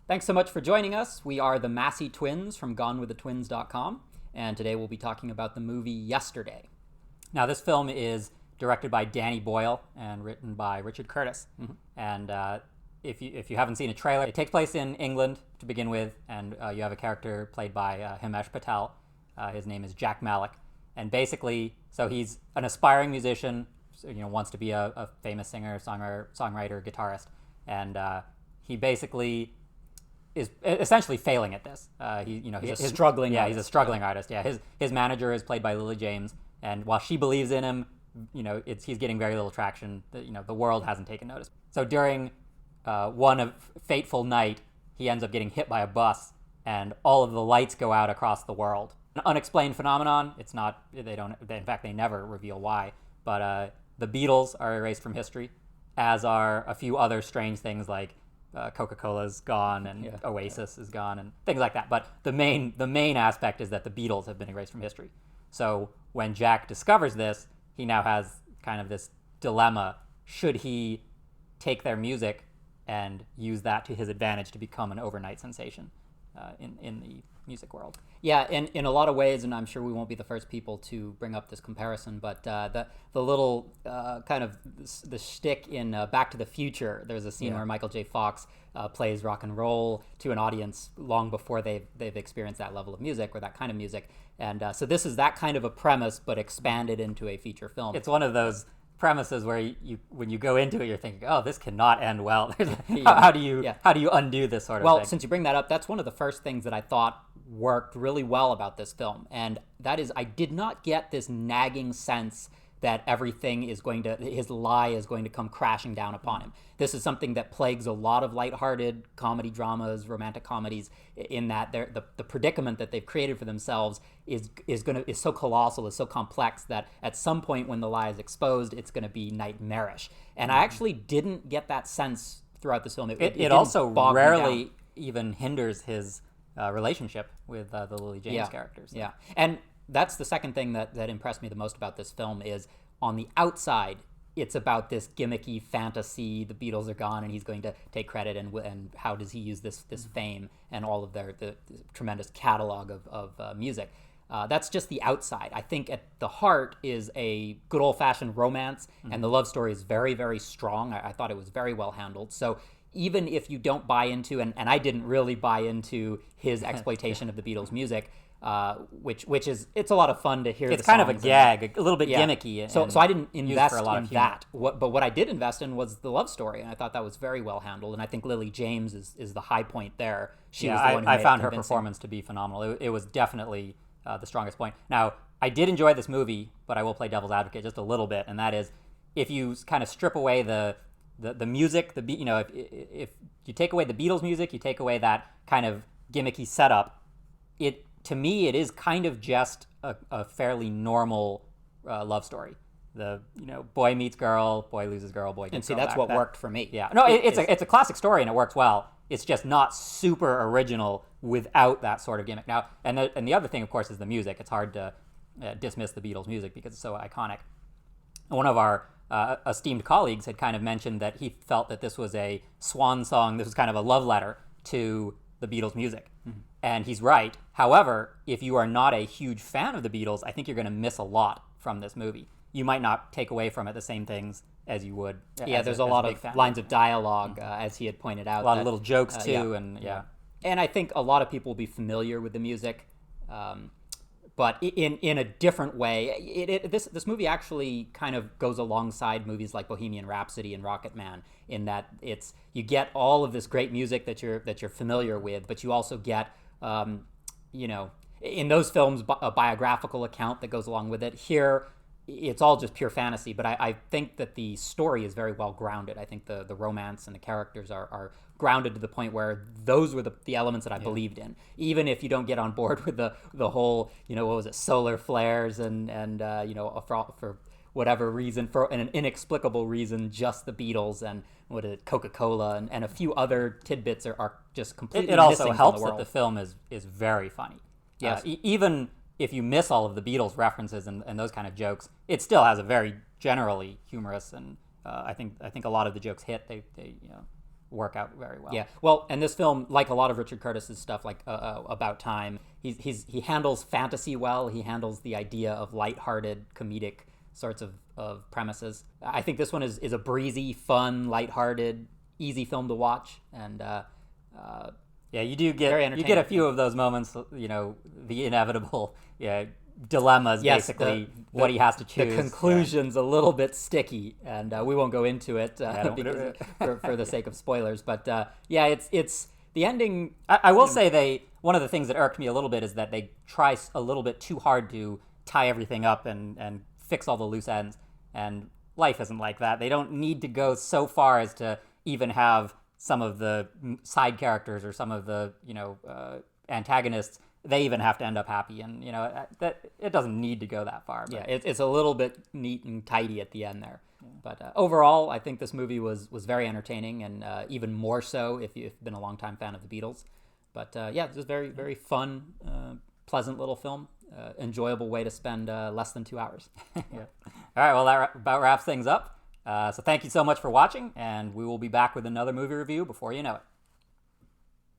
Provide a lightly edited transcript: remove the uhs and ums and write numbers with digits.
Thanks so much for joining us. We are the Massie twins from GoneWithTheTwins.com, and today we'll be talking about the movie Yesterday. Now, this film is directed by Danny Boyle and written by Richard Curtis. And if you haven't seen a trailer, it takes place in England to begin with, and you have a character played by Himesh Patel. His name is Jack Malik, and basically, so he's an aspiring musician, wants to be a famous singer, songwriter, guitarist, and he basically is essentially failing at this. He's a struggling artist. He's a struggling artist. Yeah, his manager is played by Lily James, and while she believes in him, he's getting very little traction. The world hasn't taken notice. So during one fateful night, he ends up getting hit by a bus, and all of the lights go out across the world. An unexplained phenomenon. It's not. In fact, they never reveal why. But the Beatles are erased from history, as are a few other strange things like Coca-Cola's gone and Oasis is gone and things like that. But the main aspect is that the Beatles have been erased from history. So when Jack discovers this, he now has kind of this dilemma. Should he take their music and use that to his advantage to become an overnight sensation in the music world? Yeah, in a lot of ways, and I'm sure we won't be the first people to bring up this comparison, but the little kind of the shtick in Back to the Future, there's a scene where Michael J. Fox plays rock and roll to an audience long before they've experienced that level of music or that kind of music. And so this is that kind of a premise, but expanded into a feature film. It's one of those premises where when you go into it, you're thinking, oh, this cannot end well. How do you undo this sort of thing? Well, since you bring that up, that's one of the first things that I thought worked really well about this film, and that is I did not get this nagging sense that his lie is going to come crashing down upon him. This is something that plagues a lot of lighthearted comedy dramas, romantic comedies, in that the predicament that they've created for themselves is so colossal, is so complex that at some point when the lie is exposed, it's going to be nightmarish. And I actually didn't get that sense throughout this film. It also rarely even hinders his relationship with the Lily James characters. Yeah, and that's the second thing that impressed me the most about this film is on the outside, it's about this gimmicky fantasy. The Beatles are gone, and he's going to take credit. And how does he use this fame and all of the tremendous catalog of music? That's just the outside. I think at the heart is a good old-fashioned romance, and the love story is very, very strong. I thought it was very well handled. So even if you don't buy into, and I didn't really buy into his exploitation of the Beatles music, which is, it's a lot of fun to hear. It's kind of a gag, a little bit gimmicky. So I didn't invest in that. But what I did invest in was the love story, and I thought that was very well handled. And I think Lily James is the high point there. She was the one who I found her performance to be phenomenal. It was definitely the strongest point. Now, I did enjoy this movie, but I will play devil's advocate just a little bit, and that is, if you kind of strip away the music, if you take away the Beatles music, you take away that kind of gimmicky setup, to me, it is kind of just a fairly normal love story. Boy meets girl, boy loses girl, boy gets and see, girl that's back. what worked for me. Yeah, no, it's a classic story and it works well. It's just not super original without that sort of gimmick. Now, and the other thing, of course, is the music. It's hard to dismiss the Beatles music because it's so iconic. One of our esteemed colleagues had kind of mentioned that he felt that this was a swan song. This was kind of a love letter to the Beatles music. And he's right. However, if you are not a huge fan of the Beatles, I think you're going to miss a lot from this movie. You might not take away from it the same things as you would. Yeah, there's a lot of lines of dialogue, as he had pointed out. A lot of little jokes, too. And I think a lot of people will be familiar with the music, but in a different way. This movie actually kind of goes alongside movies like Bohemian Rhapsody and Rocket Man, in that you get all of this great music that you're familiar with, but you also get in those films a biographical account that goes along with it. Here, it's all just pure fantasy, but I think that the story is very well grounded. I think the romance and the characters are grounded to the point where those were the elements that I believed in. Even if you don't get on board with the whole, what was it, solar flares and for whatever reason, for an inexplicable reason, just the Beatles and Coca-Cola and a few other tidbits are just completely missing. It also helps that the film is very funny. Yes. Even if you miss all of the Beatles references and those kind of jokes, it still has a very generally humorous and I think a lot of the jokes hit. They work out very well. Yeah, well, and this film, like a lot of Richard Curtis's stuff, like About Time, he handles fantasy well. He handles the idea of lighthearted, comedic sorts of premises. I think this one is a breezy, fun, lighthearted, easy film to watch, and yeah, you get a few of those moments, the inevitable dilemmas, yes, basically, what he has to choose. The conclusion's a little bit sticky, and we won't go into it for the sake of spoilers. But it's the ending. I will say one of the things that irked me a little bit is that they try a little bit too hard to tie everything up and fix all the loose ends. And life isn't like that. They don't need to go so far as to even have some of the side characters or some of the antagonists. They even have to end up happy, and that it doesn't need to go that far. But. Yeah, it's a little bit neat and tidy at the end there. Yeah. But overall, I think this movie was very entertaining, and even more so if you've been a longtime fan of the Beatles. But it's a very, very fun, pleasant little film. Enjoyable way to spend less than 2 hours. Yeah. All right, well, that about wraps things up. So thank you so much for watching, and we will be back with another movie review before you know it.